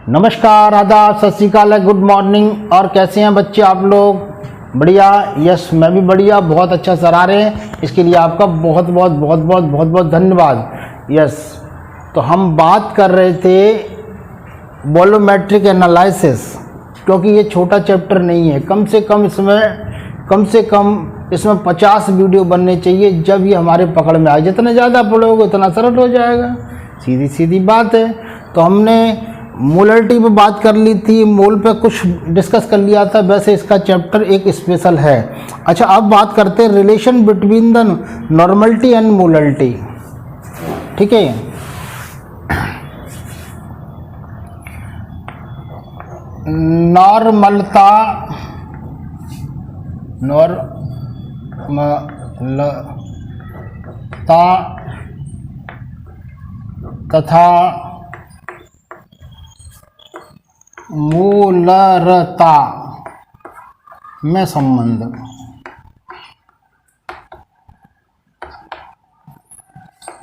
नमस्कार, आदाब, सत श्री अकाल, गुड मॉर्निंग। और कैसे हैं बच्चे आप लोग? बढ़िया? यस, मैं भी बढ़िया, बहुत अच्छा सराह रहे हैं। इसके लिए आपका बहुत बहुत धन्यवाद। यस, तो हम बात कर रहे थे वॉल्यूमेट्रिक एनालिसिस, क्योंकि ये छोटा चैप्टर नहीं है। कम से कम इसमें 50 वीडियो बनने चाहिए, जब ये हमारे पकड़ में आए। जितने ज़्यादा पढ़ोगे उतना सरल हो जाएगा, सीधी सीधी बात है। तो हमने मोलरिटी पे बात कर ली थी, मोल पे कुछ डिस्कस कर लिया था। वैसे इसका चैप्टर एक स्पेशल है। अच्छा, अब बात करते हैं relation between the normality and molarity. ठीक है, नॉर्मलता तथा मूलरता में संबंध।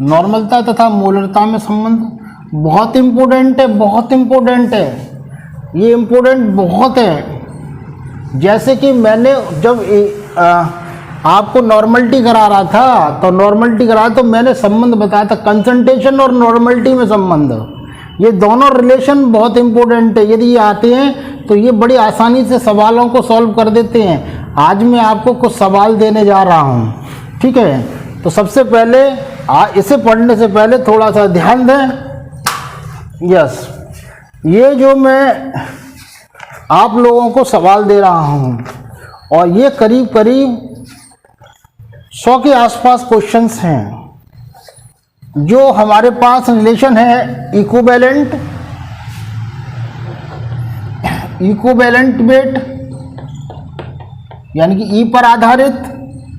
नॉर्मलता तथा मूलरता में संबंध बहुत इम्पोर्टेंट है, बहुत इम्पोर्टेंट है। ये इम्पोर्टेंट बहुत है। जैसे कि मैंने जब आपको नॉर्मलिटी करा रहा था, तो मैंने संबंध बताया था, कंसंट्रेशन और नॉर्मलिटी में संबंध। ये दोनों रिलेशन बहुत इम्पोर्टेंट है। यदि ये आते हैं तो ये बड़ी आसानी से सवालों को सॉल्व कर देते हैं। आज मैं आपको कुछ सवाल देने जा रहा हूँ, ठीक है? तो सबसे पहले इसे पढ़ने से पहले थोड़ा सा ध्यान दें। यस, ये जो मैं आप लोगों को सवाल दे रहा हूँ, और ये करीब करीब 100 के आसपास क्वेश्चंस हैं। जो हमारे पास रिलेशन है इक्विवेलेंट वेट, यानी कि ई पर आधारित,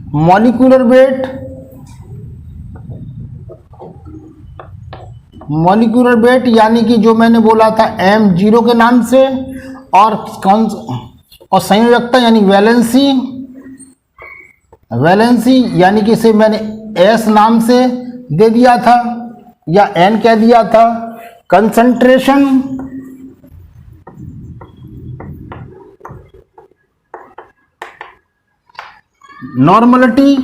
मॉलिक्यूलर वेट यानी कि जो मैंने बोला था M0 के नाम से, और संयोजकता यानी वैलेंसी यानी कि इसे मैंने S नाम से दे दिया था या N कह दिया था। कंसंट्रेशन, नॉर्मलिटी,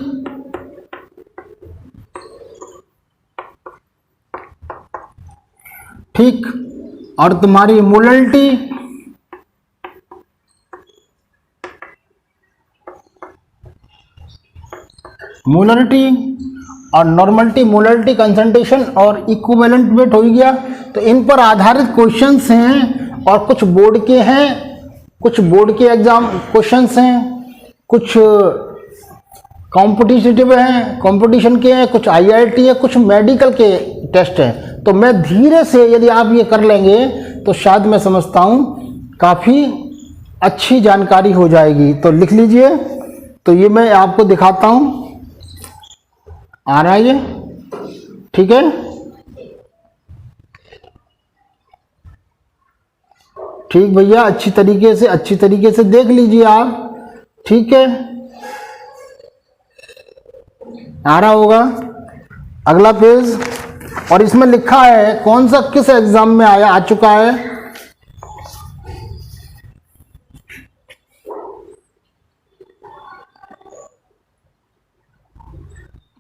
ठीक, और तुम्हारी मोलरिटी, और नॉर्मलिटी, मोलरिटी, कंसंट्रेशन और इक्विवेलेंट वेट हो गया। तो इन पर आधारित क्वेश्चंस हैं, और कुछ बोर्ड के हैं, कुछ बोर्ड के एग्जाम क्वेश्चंस हैं, कुछ कॉम्पिटिटिव हैं, कंपटीशन के हैं, कुछ IIT है, कुछ मेडिकल के टेस्ट हैं। तो मैं धीरे से, यदि आप ये कर लेंगे तो शायद मैं समझता हूँ काफ़ी अच्छी जानकारी हो जाएगी। तो लिख लीजिए। तो ये मैं आपको दिखाता हूँ, आ रहा है ये, ठीक है? ठीक भैया, अच्छी तरीके से देख लीजिए आप, ठीक है? आ रहा होगा अगला पेज, और इसमें लिखा है कौन सा किस एग्जाम में आ चुका है।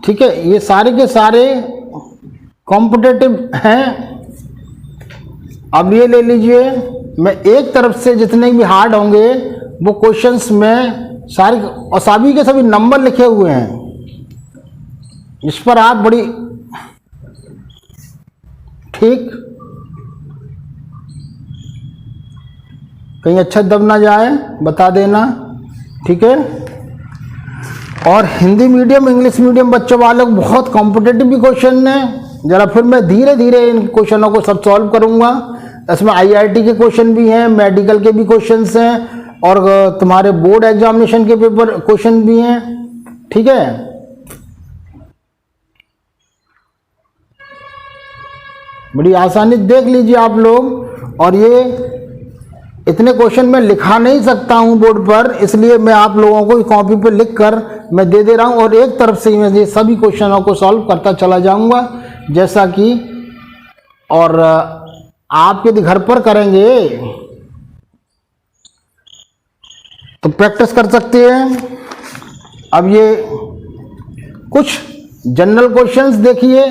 ठीक है, ये सारे के सारे कॉम्पिटिटिव हैं। अब ये ले लीजिए, मैं एक तरफ से जितने भी हार्ड होंगे वो क्वेश्चंस में सारे, और सभी के सभी नंबर लिखे हुए हैं। इस पर आप बड़ी, ठीक, कहीं अच्छा दब ना जाए, बता देना, ठीक है? और हिंदी मीडियम, इंग्लिश मीडियम बच्चों वालों को बहुत कॉम्पिटिटिव भी क्वेश्चन है। जरा फिर मैं धीरे धीरे इन क्वेश्चनों को सब सॉल्व करूंगा। इसमें IIT के क्वेश्चन भी हैं, मेडिकल के भी क्वेश्चंस हैं, और तुम्हारे बोर्ड एग्जामिनेशन के पेपर क्वेश्चन भी हैं, ठीक है? बड़ी आसानी देख लीजिए आप लोग। और ये इतने क्वेश्चन मैं लिखा नहीं सकता हूं बोर्ड पर, इसलिए मैं आप लोगों को कॉपी पर लिख कर मैं दे दे रहा हूं, और एक तरफ से मैं ये सभी क्वेश्चनों को सॉल्व करता चला जाऊंगा, जैसा कि, और आप यदि घर पर करेंगे तो प्रैक्टिस कर सकते हैं। अब ये कुछ जनरल क्वेश्चंस देखिए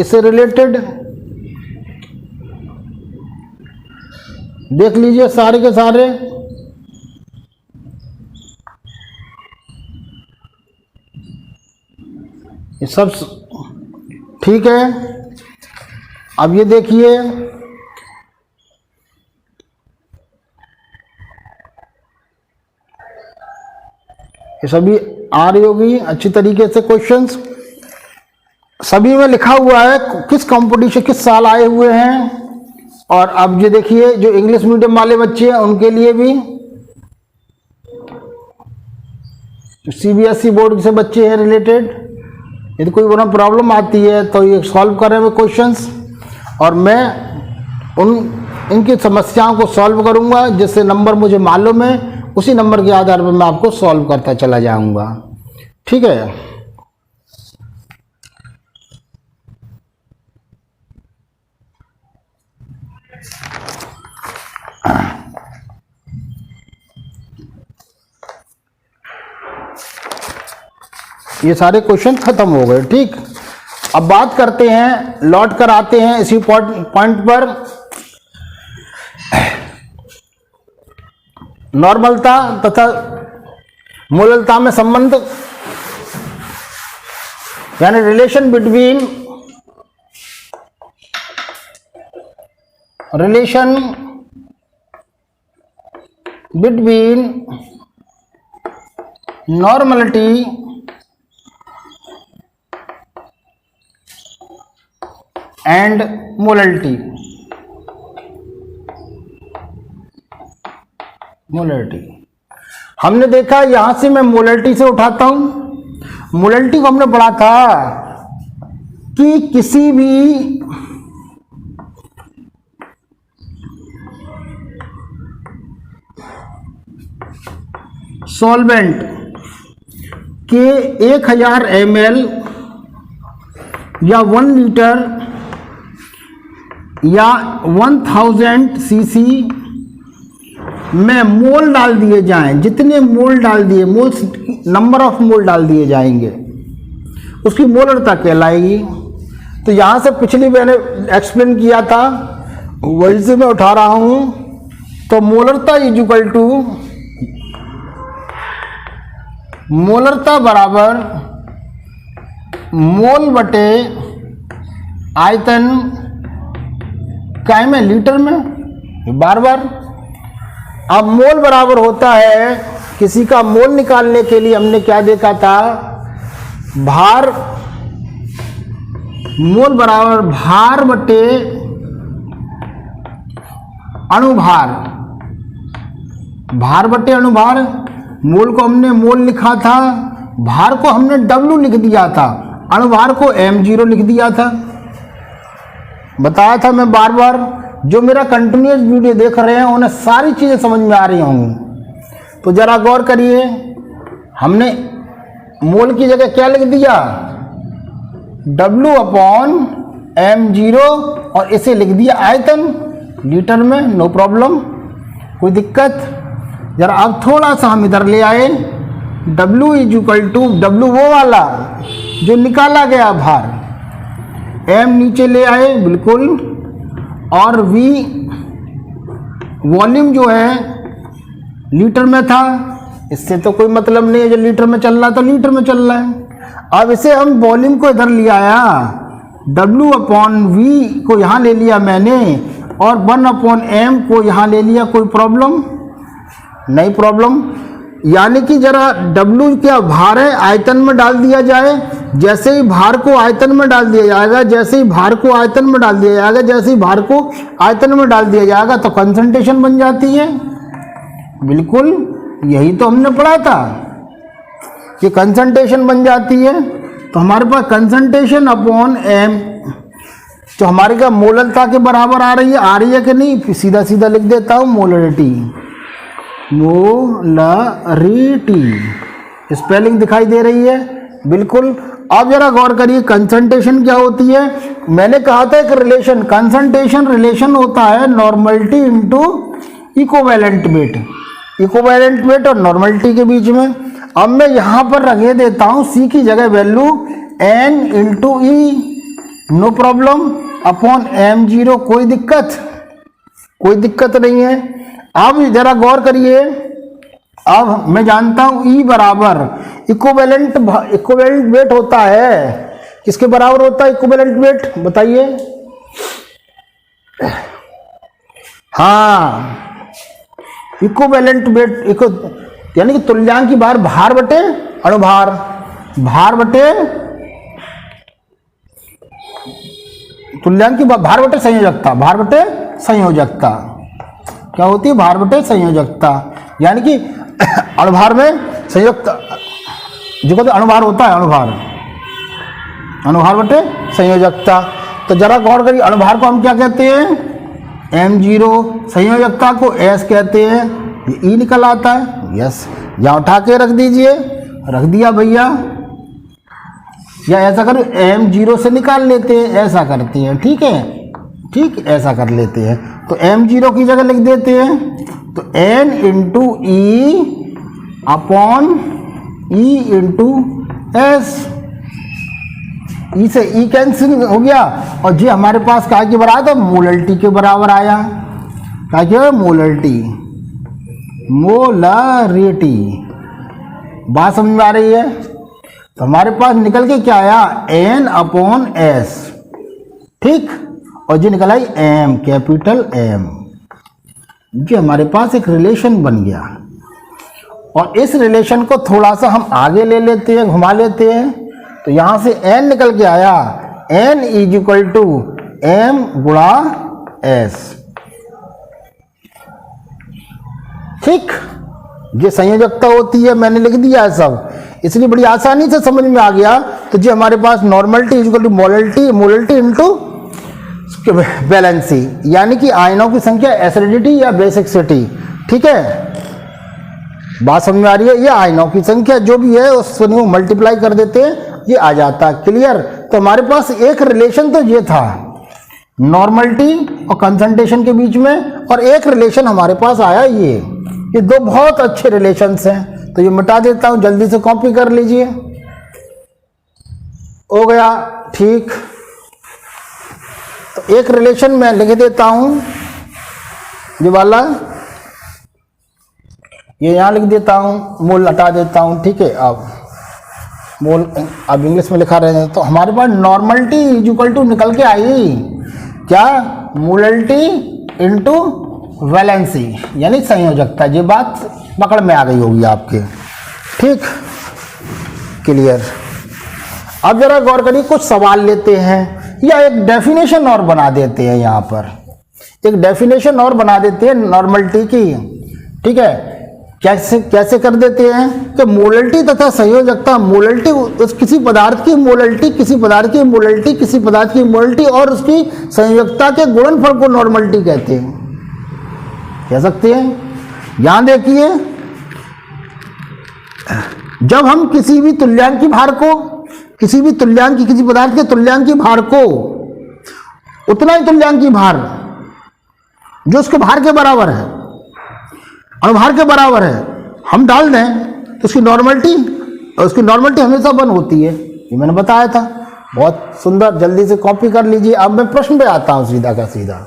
इससे रिलेटेड, देख लीजिए सारे के सारे। ये सब ठीक है। अब ये देखिए, ये सभी आ रही होगी अच्छी तरीके से क्वेश्चंस। सभी में लिखा हुआ है किस कंपटीशन किस साल आए हुए हैं। और अब ये देखिए जो इंग्लिश मीडियम वाले बच्चे हैं उनके लिए भी, सीबीएसई बोर्ड से बच्चे हैं रिलेटेड, यदि कोई बड़ा प्रॉब्लम आती है तो ये सॉल्व कर रहे हैं क्वेश्चंस, और मैं इनकी समस्याओं को सॉल्व करूंगा। जिससे नंबर मुझे मालूम है उसी नंबर के आधार पर मैं आपको सॉल्व करता चला जाऊंगा। ठीक है। ये सारे क्वेश्चन खत्म हो गए। ठीक, अब बात करते हैं, लौट कर आते हैं इसी पॉइंट पर। नॉर्मलता तथा मूललता में संबंध, यानी relation between normality and molarity. हमने देखा, यहां से मैं मोलरिटी से उठाता हूं। मोलरिटी को हमने पढ़ा था कि किसी भी सॉल्वेंट के 1000 ml या 1 लीटर या 1000 cc में मोल डाल दिए जाएं, जितने मोल डाल दिए, मोल नंबर ऑफ मोल डाल दिए जाएंगे, उसकी मोलरता कहलाएगी। तो यहां से पिछली मैंने एक्सप्लेन किया था, वही से मैं उठा रहा हूं। तो मोलरता इज इक्वल टू, मोलरता बराबर मोल बटे आयतन, काय में, लीटर में, बार बार। अब मोल बराबर होता है, किसी का मोल निकालने के लिए हमने क्या देखा था, भार, मोल बराबर भार बटे अणुभार, भार बटे अणुभार। मोल को हमने मोल लिखा था, भार को हमने W लिख दिया था, अणुभार को m0 लिख दिया था। बताया था मैं बार बार, जो मेरा कंटिन्यूअस वीडियो देख रहे हैं उन्हें सारी चीजें समझ में आ रही होंगी। तो जरा गौर करिए, हमने मोल की जगह क्या लिख दिया, W/m0, और इसे लिख दिया आयतन लीटर में। नो प्रॉब्लम, कोई दिक्कत। जरा अब थोड़ा सा हम इधर ले आए, W is equal to, W वो वाला जो निकाला गया भार, M नीचे ले आए बिल्कुल, और V वॉल्यूम जो है लीटर में था, इससे तो कोई मतलब नहीं है, जो लीटर में चल रहा है तो लीटर में चल रहा है। अब इसे हम वॉल्यूम को इधर ले आया, W/V को यहाँ ले लिया मैंने, और 1/m को यहाँ ले लिया। कोई प्रॉब्लम नहीं, प्रॉब्लम। यानी कि जरा W क्या भार है, आयतन में डाल दिया जाए, जैसे ही भार को आयतन में डाल दिया जाएगा, जैसे ही भार को आयतन में डाल दिया जाएगा, जैसे ही भार को आयतन में डाल दिया जाएगा तो कंसंट्रेशन बन जाती है। बिल्कुल यही तो हमने पढ़ा था कि कंसंट्रेशन बन जाती है। तो हमारे पास कंसंट्रेशन अपॉन m, तो हमारे का मोलरता के बराबर आ रही है कि नहीं, सीधा सीधा लिख देता हूँ, मोलरिटी, मोलरिटी, स्पेलिंग दिखाई दे रही है, बिल्कुल। अब जरा गौर करिए कंसंट्रेशन क्या होती है। मैंने कहा था एक रिलेशन, कंसंट्रेशन रिलेशन होता है normality into equivalent weight, equivalent weight और नॉर्मलिटी के बीच में। अब मैं यहां पर रखे देता हूं सी की जगह वैल्यू n इंटू ई, नो प्रॉब्लम, अपॉन m0, कोई दिक्कत, कोई दिक्कत नहीं है। अब जरा गौर करिए, अब मैं जानता हूं E बराबर इक्विवेलेंट वेट होता है, किसके बराबर होता है इक्विवेलेंट वेट बताइए। हाँ, इक्विवेलेंट वेट यानी कि तुल्यांक की भार बटे अणुभार, भार बटे तुल्यांक की भार बटे संयोजकता, भार बटे संयोजकता क्या होती है, भार बटे संयोजकता। यानी कि अणुभार में संयुक्त जो कहते अणुभार होता है, अणुभार बटे संयोजकता। तो जरा गौर करिए, अणुभार को हम क्या कहते हैं m0, संयोजकता को s कहते हैं, ये E निकल आता है। यस, यहाँ उठा के रख दीजिए, रख दिया भैया, या ऐसा कर m0 से निकाल लेते हैं, ऐसा करते हैं, ठीक है, ठीक, ऐसा कर लेते हैं। तो m0 की जगह लिख देते हैं, तो n into e upon e into s, e से ई कैंसिल हो गया, और जी हमारे पास क्या के बराबर था, मोलरिटी के बराबर आया। क्या क्या मोलरिटी, मोलरिटी, बात समझ में आ रही है। तो हमारे पास निकल के क्या आया, n अपॉन एस, ठीक, और जी निकल आई m, कैपिटल M। जी हमारे पास एक रिलेशन बन गया, और इस रिलेशन को थोड़ा सा हम आगे ले लेते हैं, घुमा लेते हैं। तो यहां से n निकल के आया, n is equal to m गुणा s, ठीक, ये संयोजकता होती है, मैंने लिख दिया है सब, इसलिए बड़ी आसानी से समझ में आ गया। तो जी हमारे पास normality is equal to molarity, molarity into valency, यानी कि आयनों की संख्या एसिडिटी या बेसिसिटी, ठीक है, बात समझ में आ रही है। ये आयनों की संख्या जो भी है उसको मल्टीप्लाई कर देते हैं, ये आ जाता है, क्लियर। तो हमारे पास एक रिलेशन तो ये था नॉर्मलिटी और कंसंट्रेशन के बीच में, और एक रिलेशन हमारे पास आया ये दो बहुत अच्छे रिलेशंस हैं। तो ये मिटा देता हूं, जल्दी से कॉपी कर लीजिए, हो गया, ठीक। तो एक रिलेशन मैं लिख देता हूं, ये वाला, ये यहां लिख देता हूं, मोल हटा देता हूं, ठीक है। अब मोल अब इंग्लिश में लिखा रहे हैं, तो हमारे पास नॉर्मलिटी इज इक्वल टू निकल के आई क्या, मोलरिटी इनटू वैलेंसी, यानी संयोजकता। ये बात पकड़ में आ गई होगी आपके, ठीक, क्लियर। अब जरा गौर करिए, कुछ सवाल लेते हैं या एक डेफिनेशन और बना देते हैं, यहाँ पर एक डेफिनेशन और बना देते हैं नॉर्मलिटी की, ठीक है। कैसे कर देते हैं कि मोलरिटी तथा संयोजकता, मोलरिटी किसी पदार्थ की मोलरिटी, किसी पदार्थ की मोलरिटी, किसी पदार्थ की मोलरिटी और उसकी संयोजकता के गुणनफल को नॉर्मलिटी कहते हैं, कह सकते हैं। यहां देखिए, जब हम किसी भी तुल्यांक की भार को, किसी भी तुल्यांक की, किसी पदार्थ के तुल्यांक की भार को, उतना ही तुल्यांक की भार जो उसके भार के बराबर है, अणुभार के बराबर है, हम डाल दें तो उसकी नॉर्मलिटी, और उसकी नॉर्मलिटी हमेशा 1 होती है, ये मैंने बताया था। बहुत सुंदर, जल्दी से कॉपी कर लीजिए। अब मैं प्रश्न पे आता हूं सीधा का सीधा।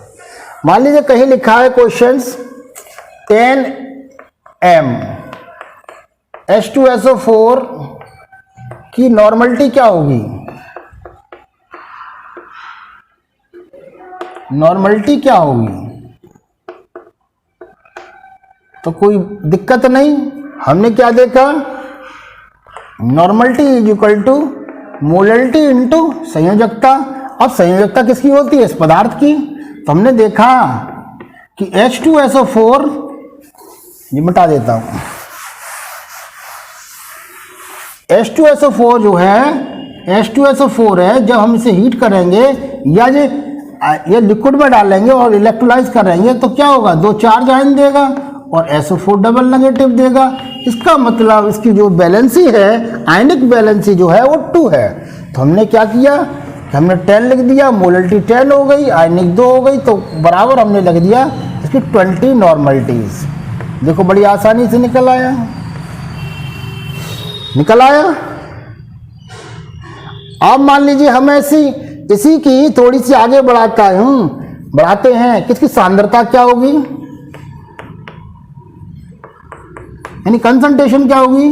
मान लीजिए कहीं लिखा है क्वेश्चंस 10m H2SO4 की नॉर्मलिटी क्या होगी, नॉर्मलिटी क्या होगी, तो कोई दिक्कत नहीं। हमने क्या देखा, normality is equal to molarity into संयोजकता। अब संयोजकता किसकी होती है, इस पदार्थ की। तो हमने देखा कि H2SO4, ये मिटा देता हूं, H2SO4 जो है, H2SO4 है, जब हम इसे हीट करेंगे या ये लिक्विड में डालेंगे और इलेक्ट्रोलाइज करेंगे तो क्या होगा, 2 चार्ज आयन देगा, और SO4 डबल नेगेटिव देगा। इसका मतलब इसकी जो बैलेंसी है, आयनिक बैलेंसी जो है वो 2 है। तो हमने क्या किया कि हमने 10 लिख दिया, मोलरिटी 10 हो गई, आयनिक 2 हो गई, तो बराबर हमने लिख दिया इसकी 20 नॉर्मलिटीज। देखो बड़ी आसानी से निकल आया, निकल आया। अब मान लीजिए हम इसी की थोड़ी सी आगे बढ़ाते हैं कि इसकी सांद्रता क्या होगी, यानी कंसंट्रेशन क्या होगी।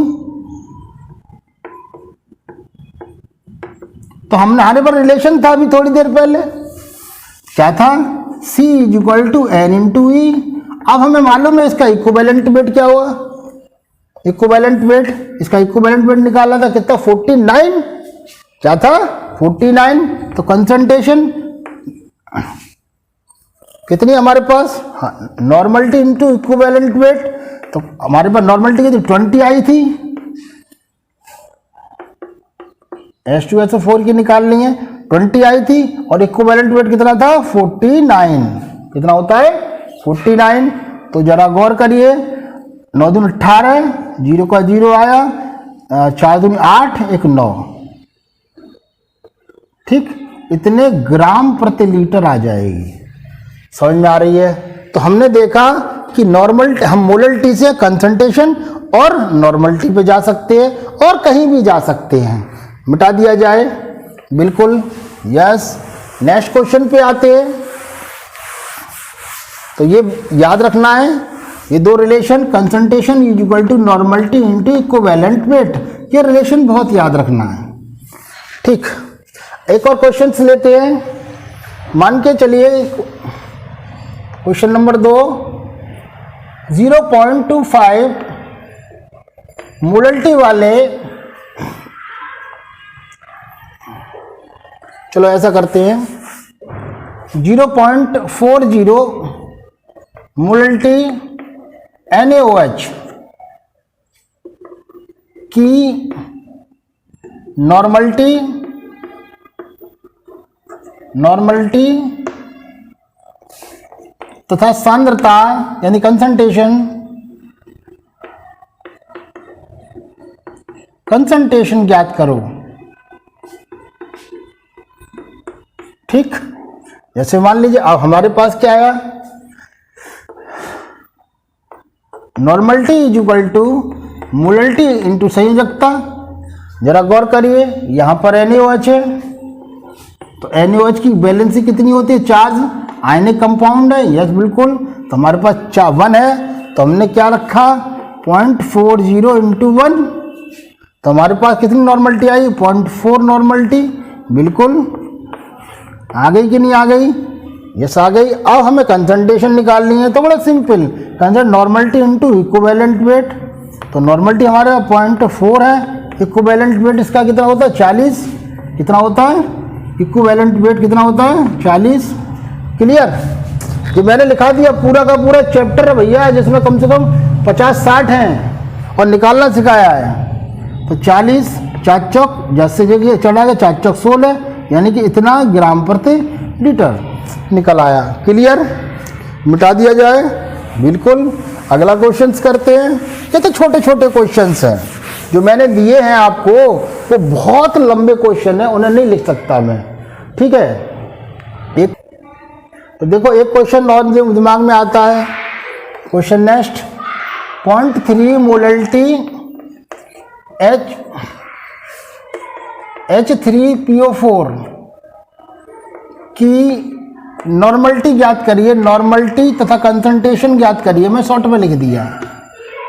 तो हमारे पर रिलेशन था अभी थोड़ी देर पहले, क्या था, C = N × E। अब हमें मालूम है इसका इक्विवेलेंट वेट क्या हुआ, इक्विवेलेंट वेट, इसका इक्विवेलेंट वेट निकाला था कितना, 49, क्या था 49। तो कंसंट्रेशन कितनी हमारे पास, नॉर्मलिटी इंटू इक्विवेलेंट वेट, तो हमारे पास नॉर्मलिटी कितनी 20 आई थी, H2SO4 की निकालनी है, 20 आई थी, और इक्विवेलेंट वेट कितना था 49, कितना होता है 49। तो जरा गौर करिए, 9 दूनी 18, 0 का 0 आया, 4 दूनी 8, 1 9, ठीक, इतने ग्राम प्रति लीटर आ जाएगी। समझ में आ रही है। तो हमने देखा कि नॉर्मल, हम मोलरिटी से कंसंट्रेशन और नॉर्मलिटी पे जा सकते हैं और कहीं भी जा सकते हैं, मिटा दिया जाए, बिल्कुल यस। नेक्स्ट क्वेश्चन पे आते हैं। तो ये याद रखना है, ये दो relation, concentration = normality into equivalent weight, ये रिलेशन बहुत याद रखना है, ठीक। एक और क्वेश्चन लेते हैं, मान के चलिए क्वेश्चन नंबर 2, 0.25 मोलरिटी वाले, चलो ऐसा करते हैं, 0.40 मोलरिटी NaOH की नॉर्मलिटी तथा सांद्रता यानी कंसंट्रेशन ज्ञात करो, ठीक। जैसे मान लीजिए अब हमारे पास क्या आया, नॉर्मलिटी = मोलरिटी इंटू संयोजकता। जरा गौर करिए, यहाँ पर NaOH है, तो NaOH की बैलेंसी कितनी होती है, चार्ज, आयनिक कंपाउंड है, यस बिल्कुल। तो हमारे पास 1 है, तो हमने क्या रखा 0.40 × 1, तो हमारे पास कितनी नॉर्मलिटी आई, 0.4 नॉर्मलिटी, बिल्कुल। आ गई कि नहीं आ गई, यस आ गई। अब हमें कंसंट्रेशन निकालनी है, तो बड़ा simple, normality into equivalent weight. तो नॉर्मलिटी हमारे 0.4 है, इक्विवेलेंट वेट इसका कितना होता है 40, कितना होता है इक्विवेलेंट वेट कितना होता है 40। क्लियर। ये मैंने लिखा दिया पूरा का पूरा चैप्टर है भैया, जिसमें कम से कम 50-60 हैं और निकालना सिखाया है। तो 40 4 चौक जैसे जगह चढ़ा गया 4 चौक 16, यानी कि इतना ग्राम प्रति लीटर निकल आया। क्लियर, मिटा दिया जाए, बिल्कुल। अगला क्वेश्चंस करते हैं। ये तो छोटे छोटे क्वेश्चंस हैं जो मैंने दिए हैं आपको, वो बहुत लंबे क्वेश्चन है, उन्हें नहीं लिख सकता मैं, ठीक है। एक तो देखो एक क्वेश्चन और दिमाग में आता है, क्वेश्चन नेक्स्ट, 0.3 मोलरिटी H3PO4 की नॉर्मलिटी ज्ञात करिए, नॉर्मलिटी तथा कंसंट्रेशन ज्ञात करिए। मैं शॉर्ट में लिख दिया,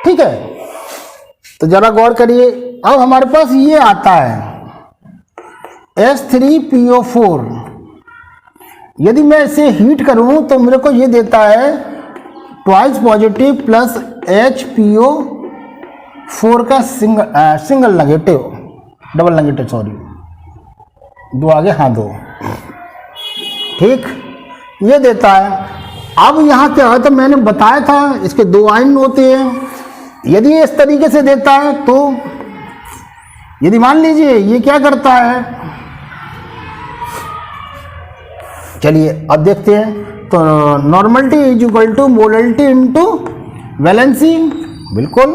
ठीक है। तो जरा गौर करिए, अब हमारे पास ये आता है H3PO4। यदि मैं इसे हीट करूं तो मेरे को ये देता है ट्वाइस पॉजिटिव प्लस HPO4 का single negative, double negative sorry, दो आगे, हाँ दो, ठीक, ये देता है। अब यहाँ क्या है, तो मैंने बताया था इसके 2 आयन होते हैं। यदि ये इस तरीके से देता है तो यदि मान लीजिए ये क्या करता है, चलिए अब देखते हैं। तो नॉर्मलिटी = मोलरिटी इंटू वैलेंसी बिल्कुल,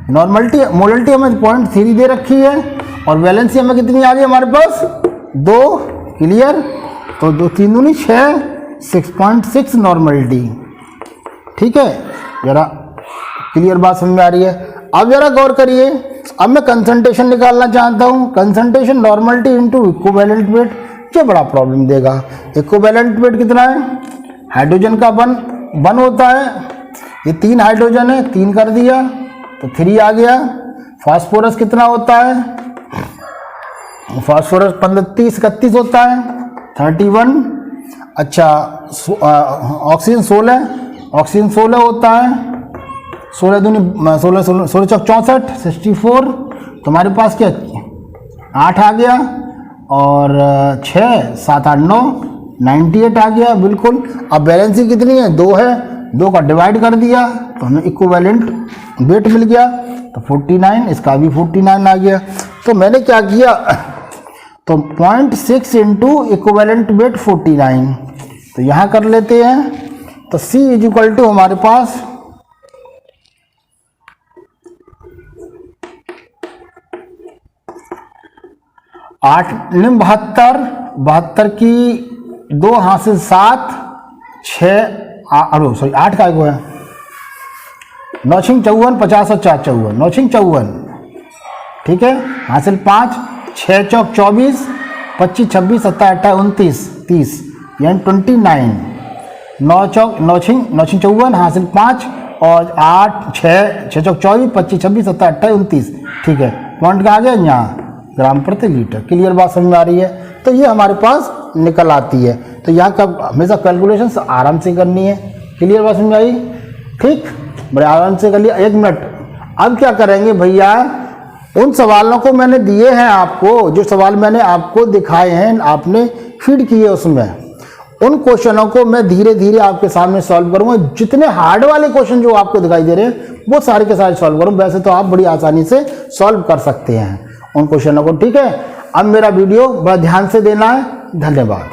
नॉर्मलिटी मोलरिटी हमें 0.3 दे रखी है और वैलेंसी हमें कितनी आ रही है हमारे पास 2, क्लियर। तो 2 3 दूनी 6, 6.6 नॉर्मलिटी, ठीक है। जरा क्लियर बात समझ में आ रही है। अब जरा गौर करिए, अब मैं कंसंट्रेशन निकालना चाहता हूँ, concentration normality into equivalent weight, ये बड़ा प्रॉब्लम देगा। इक्विवेलेंट वेट कितना है, हाइड्रोजन का 1 होता है, ये 3 हाइड्रोजन है, 3 कर दिया तो 3 आ गया। फास्फोरस कितना होता है, फास्फोरस 30 31 होता है, 31। अच्छा ऑक्सीजन 16, ऑक्सीजन 16 होता है, 16 दूनी 16 चौक 64, 64। तुम्हारे पास क्या 8 आ गया और 6 7 8 9 98 आ गया, बिल्कुल। अब वैलेंसी कितनी है 2 है, 2 का डिवाइड कर दिया तो हमें इक्विवेलेंट वेट मिल गया, तो 49, इसका भी 49 आ गया। तो मैंने क्या किया, तो 0.6 इंटू इक्विवेलेंट वेट 49, तो यहाँ कर लेते हैं। तो C इज हमारे पास 8 72 की 2 हासिल 7 6 सॉरी 8 का है 9 6 54 50 और 4 54 9 6 54, ठीक है, हासिल 5 6 चौक 24 25 26 27 28 29 30 यानी 29। 9 चौक 9 6 54 हासिल 5 और 8 6 चौक 24 25 26 27 28 29, ठीक है। पॉइंट कहाँ गया यहाँ ग्राम प्रति लीटर, क्लियर बात समझ में आ रही है। तो ये हमारे पास निकल आती है। तो यहाँ का हमेशा कैलकुलेशन आराम से करनी है, क्लियर बात समझ में आई, ठीक, बड़े आराम से कर लिया। 1 मिनट। अब क्या करेंगे भैया, उन सवालों को मैंने दिए हैं आपको, जो सवाल मैंने आपको दिखाए हैं, आपने फीड किए उसमें, उन क्वेश्चनों को मैं धीरे धीरे आपके सामने सॉल्व करूंगा। जितने हार्ड वाले क्वेश्चन जो आपको दिखाई दे रहे हैं वो सारे के सारे सॉल्व करूँ, वैसे तो आप बड़ी आसानी से सॉल्व कर सकते हैं उन क्वेश्चनों को, ठीक है। अब मेरा वीडियो बड़ा ध्यान से देना है, धन्यवाद।